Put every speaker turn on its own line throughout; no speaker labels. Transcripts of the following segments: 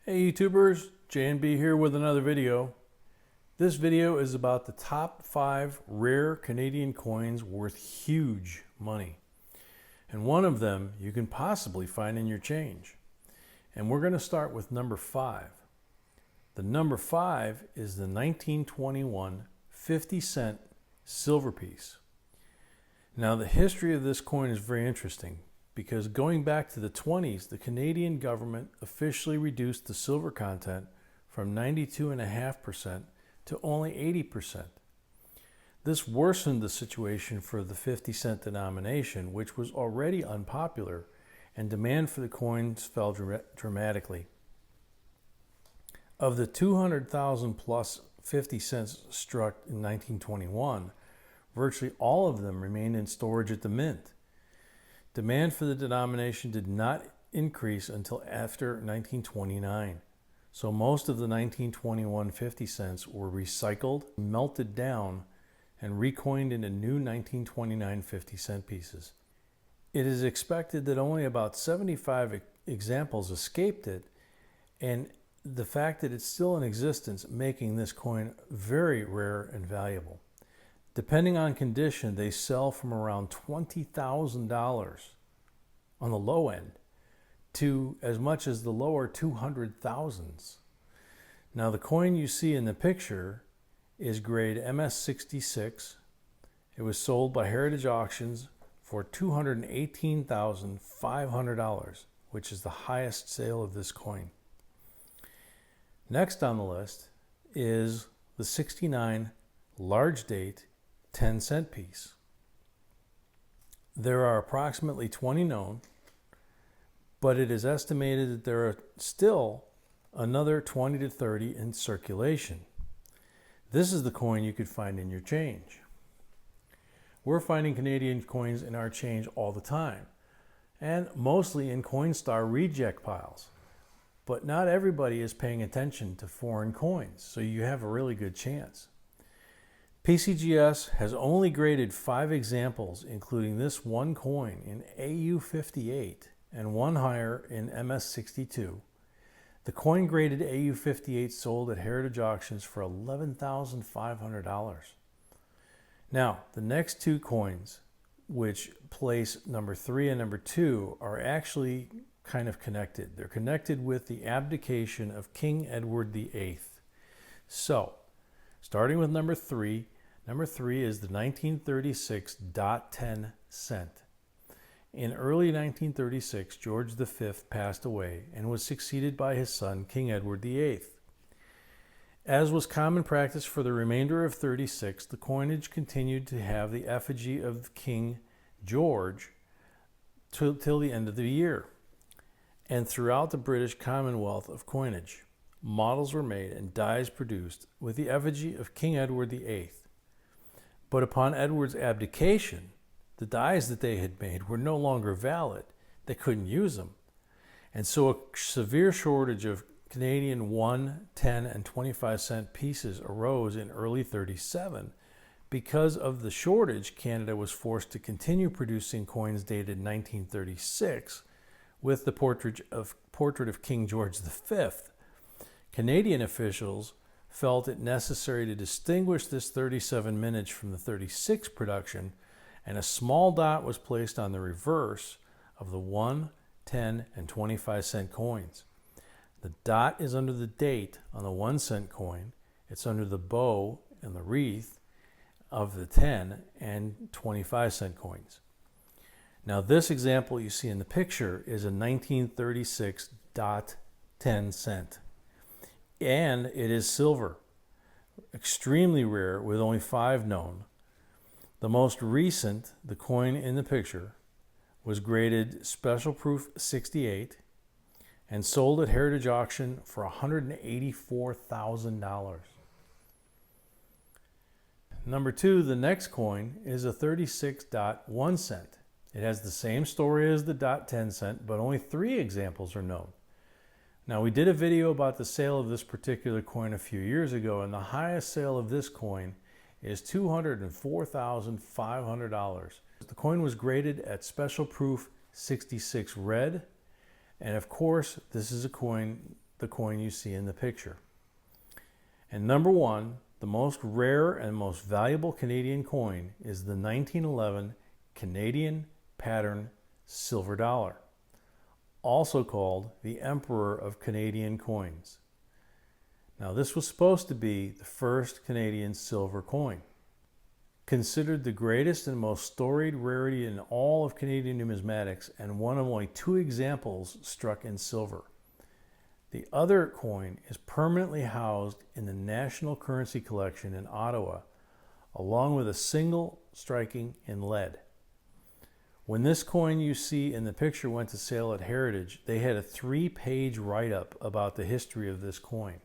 Hey YouTubers, J&B here with another video. This video is about the top 5 rare Canadian coins worth huge money. And one of them you can possibly find in your change. And we're going to start with number 5. The number 5 is the 1921 50-cent silver piece. Now the history of this coin is very interesting, because going back to the 20s, the Canadian government officially reduced the silver content from 92.5% to only 80%. This worsened the situation for the 50-cent denomination, which was already unpopular, and demand for the coins fell dramatically. Of the 200,000 plus 50 cents struck in 1921, virtually all of them remained in storage at the mint. Demand for the denomination did not increase until after 1929. So most of the 1921 50 cents were recycled, melted down, and recoined into new 1929 50-cent pieces. It is expected that only about 75 examples escaped it, and the fact that it's still in existence making this coin very rare and valuable. Depending on condition, they sell from around $20,000 on the low end to as much as the lower 200,000s. Now the coin you see in the picture is grade M S66. It was sold by Heritage Auctions for $218,500, which is the highest sale of this coin. Next on the list is the 69 large date 10-cent piece. There are approximately 20 known, but it is estimated that there are still another 20 to 30 in circulation. This is the coin you could find in your change. We're finding Canadian coins in our change all the time, and mostly in Coinstar reject piles. But not everybody is paying attention to foreign coins, so you have a really good chance. PCGS has only graded 5 examples, including this one coin in AU58 and one higher in MS62. The coin graded AU58 sold at Heritage Auctions for $11,500. Now, the next 2 coins, which place number 3 and number 2, are actually kind of connected. They're connected with the abdication of King Edward VIII. So, starting with number 3, number 3 is the 1936 dot 10 cent. In early 1936, George V passed away and was succeeded by his son, King Edward VIII. As was common practice for the remainder of 36, the coinage continued to have the effigy of King George till the end of the year. And throughout the British Commonwealth of coinage, models were made and dies produced with the effigy of King Edward VIII. But upon Edward's abdication, the dies that they had made were no longer valid. They couldn't use them. And so a severe shortage of Canadian 1, 10, and 25 cent pieces arose in early 37. Because of the shortage, Canada was forced to continue producing coins dated 1936 with the portrait of King George V. Canadian officials felt it necessary to distinguish this 37 mintage from the 36 production, and a small dot was placed on the reverse of the 1, 10, and 25 cent coins. The dot is under the date on the 1 cent coin. It's under the bow and the wreath of the 10 and 25 cent coins. Now this example you see in the picture is a 1936 dot 10 cent. And it is silver, extremely rare, with only 5 known. The most recent, the coin in the picture, was graded Special Proof 68 and sold at Heritage Auction for $184,000. Number 2, the next coin, is a 36 dot 1 cent. It has the same story as the dot 10 cent, but only 3 examples are known. Now, we did a video about the sale of this particular coin a few years ago, and the highest sale of this coin is $204,500. The coin was graded at Special Proof 66 red, and of course, this is a coin the coin you see in the picture. And number one, the most rare and most valuable Canadian coin is the 1911 Canadian pattern silver dollar, also called the Emperor of Canadian coins. Now, this was supposed to be the first Canadian silver coin. Considered the greatest and most storied rarity in all of Canadian numismatics, and one of only 2 examples struck in silver. The other coin is permanently housed in the National Currency Collection in Ottawa, along with a single striking in lead. When this coin you see in the picture went to sale at Heritage, they had a 3-page write-up about the history of this coin.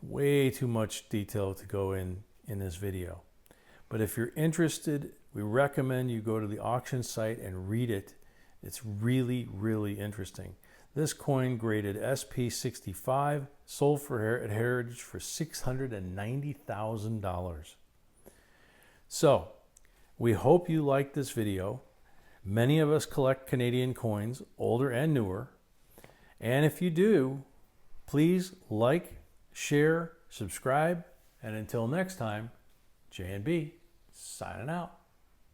Way too much detail to go in this video. But if you're interested, we recommend you go to the auction site and read it. It's really, really interesting. This coin graded SP65, sold at Heritage for $690,000. So, we hope you liked this video. Many of us collect Canadian coins, older and newer. And if you do, please like, share, subscribe, and until next time, J&B signing out.